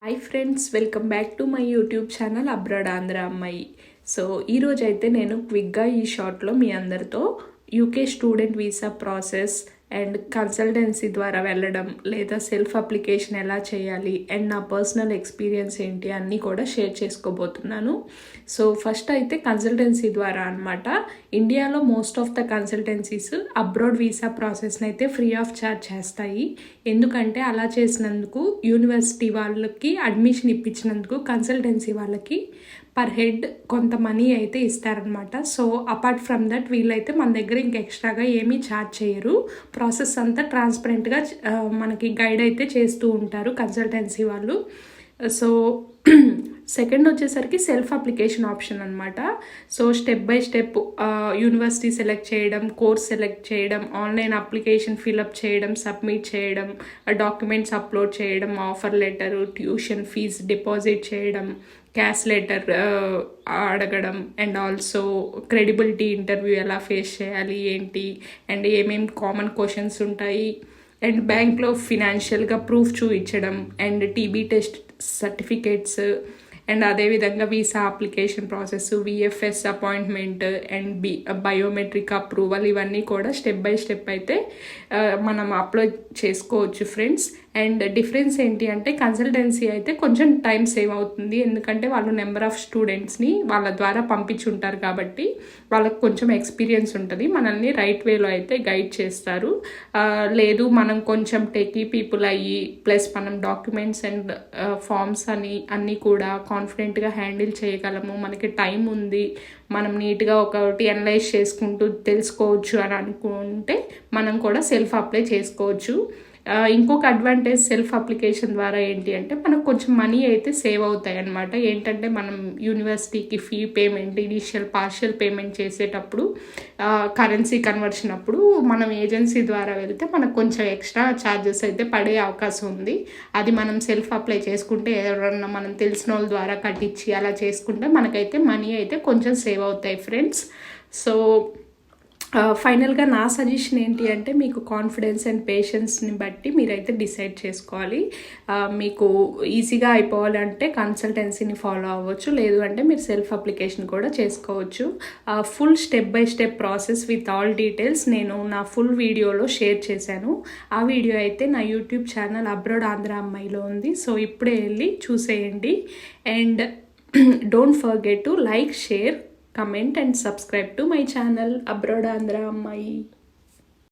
Hi friends, welcome back to my YouTube channel abroad Andhra అమ్మాయి. So ఈరోజు అయితే నేను క్విక్గా ఈ షార్ట్లో మీ అందరితో UK student visa process and consultancy ద్వారా వెళ్ళడం లేదా సెల్ఫ్ అప్లికేషన్ ఎలా చేయాలి అండ్ నా పర్సనల్ ఎక్స్పీరియన్స్ ఏంటి అన్నీ కూడా షేర్ చేసుకోబోతున్నాను. సో ఫస్ట్ అయితే కన్సల్టెన్సీ ద్వారా అనమాట. ఇండియాలో most of the consultancies abroad visa ప్రాసెస్ని అయితే ఫ్రీ ఆఫ్ ఛార్జ్ చేస్తాయి. ఎందుకంటే అలా చేసినందుకు యూనివర్సిటీ వాళ్ళకి అడ్మిషన్ ఇప్పించినందుకు కన్సల్టెన్సీ వాళ్ళకి పర్ హెడ్ కొంత మనీ అయితే ఇస్తారనమాట. సో అపార్ట్ ఫ్రమ్ దట్ వీళ్ళైతే మన దగ్గర ఇంకా ఎక్స్ట్రాగా ఏమీ ఛార్జ్ చేయరు. ప్రాసెస్ అంతా ట్రాన్స్పరెంట్గా మనకి గైడ్ అయితే చేస్తూ ఉంటారు కన్సల్టెన్సీ వాళ్ళు. సో సెకండ్ వచ్చేసరికి సెల్ఫ్ అప్లికేషన్ ఆప్షన్ అనమాట. So step by step university select చేయడం, కోర్స్ సెలెక్ట్ చేయడం, ఆన్లైన్ అప్లికేషన్ ఫిలప్ చేయడం, సబ్మిట్ చేయడం, డాక్యుమెంట్స్ అప్లోడ్ చేయడం, offer letter, tuition fee deposit చేయడం, క్యాష్ లెటర్ అడగడం అండ్ ఆల్సో క్రెడిబిలిటీ ఇంటర్వ్యూ ఎలా ఫేస్ చేయాలి ఏంటి అండ్ ఏమేమి కామన్ క్వశ్చన్స్ ఉంటాయి అండ్ బ్యాంక్లో ఫినాన్షియల్గా ప్రూఫ్ చూపించడం and TB test certificates and అదేవిధంగా visa application process, VFS appointment and biometric approval ఇవన్నీ కూడా స్టెప్ బై స్టెప్ అయితే మనం అప్లోడ్ చేసుకోవచ్చు ఫ్రెండ్స్. అండ్ డిఫరెన్స్ ఏంటి అంటే కన్సల్టెన్సీ అయితే కొంచెం టైం సేవ్ అవుతుంది, ఎందుకంటే వాళ్ళు నెంబర్ ఆఫ్ స్టూడెంట్స్ని వాళ్ళ ద్వారా పంపించుంటారు కాబట్టి వాళ్ళకి కొంచెం ఎక్స్పీరియన్స్ ఉంటుంది, మనల్ని రైట్ వేలో అయితే గైడ్ చేస్తారు. లేదు మనం కొంచెం టెకీ పీపుల్ అయ్యి ప్లస్ మనం డాక్యుమెంట్స్ అండ్ ఫామ్స్ అన్నీ కూడా కాన్ఫిడెంట్గా హ్యాండిల్ చేయగలము, మనకి టైం ఉంది, మనం నీట్గా ఒకటి అనలైజ్ చేసుకుంటూ తెలుసుకోవచ్చు అని అనుకుంటే మనం కూడా సెల్ఫ్ అప్లై చేసుకోవచ్చు. ఇంకొక అడ్వాంటేజ్ సెల్ఫ్ అప్లికేషన్ ద్వారా ఏంటి అంటే మనకు కొంచెం మనీ అయితే సేవ్ అవుతాయి అన్నమాట. ఏంటంటే మనం యూనివర్సిటీకి fee payment, initial partial payment చేసేటప్పుడు కరెన్సీ కన్వర్షన్ అప్పుడు మనం ఏజెన్సీ ద్వారా వెళ్తే మనకు కొంచెం ఎక్స్ట్రా ఛార్జెస్ అయితే పడే అవకాశం ఉంది. అది మనం సెల్ఫ్ అప్లై చేసుకుంటే ఎవరన్నా మనం తెలిసిన వాళ్ళ ద్వారా కట్టించి అలా చేసుకుంటే మనకైతే మనీ అయితే కొంచెం సేవ్ అవుతాయి ఫ్రెండ్స్. సో ఫైనల్గా నా సజెషన్ ఏంటి అంటే మీకు కాన్ఫిడెన్స్ అండ్ పేషెన్స్ని బట్టి మీరైతే డిసైడ్ చేసుకోవాలి. మీకు ఈజీగా అయిపోవాలంటే కన్సల్టెన్సీని ఫాలో అవ్వచ్చు, లేదు అంటే మీరు సెల్ఫ్ అప్లికేషన్ కూడా చేసుకోవచ్చు. Full step by step process with all details నేను నా ఫుల్ వీడియోలో షేర్ చేశాను. ఆ వీడియో అయితే నా యూట్యూబ్ ఛానల్ అబ్రాడ్ ఆంధ్ర అమ్మాయిలో ఉంది. సో ఇప్పుడే వెళ్ళి చూసేయండి. And don't forget to like, share, comment and subscribe to my channel Abroad Andhra Ammayi.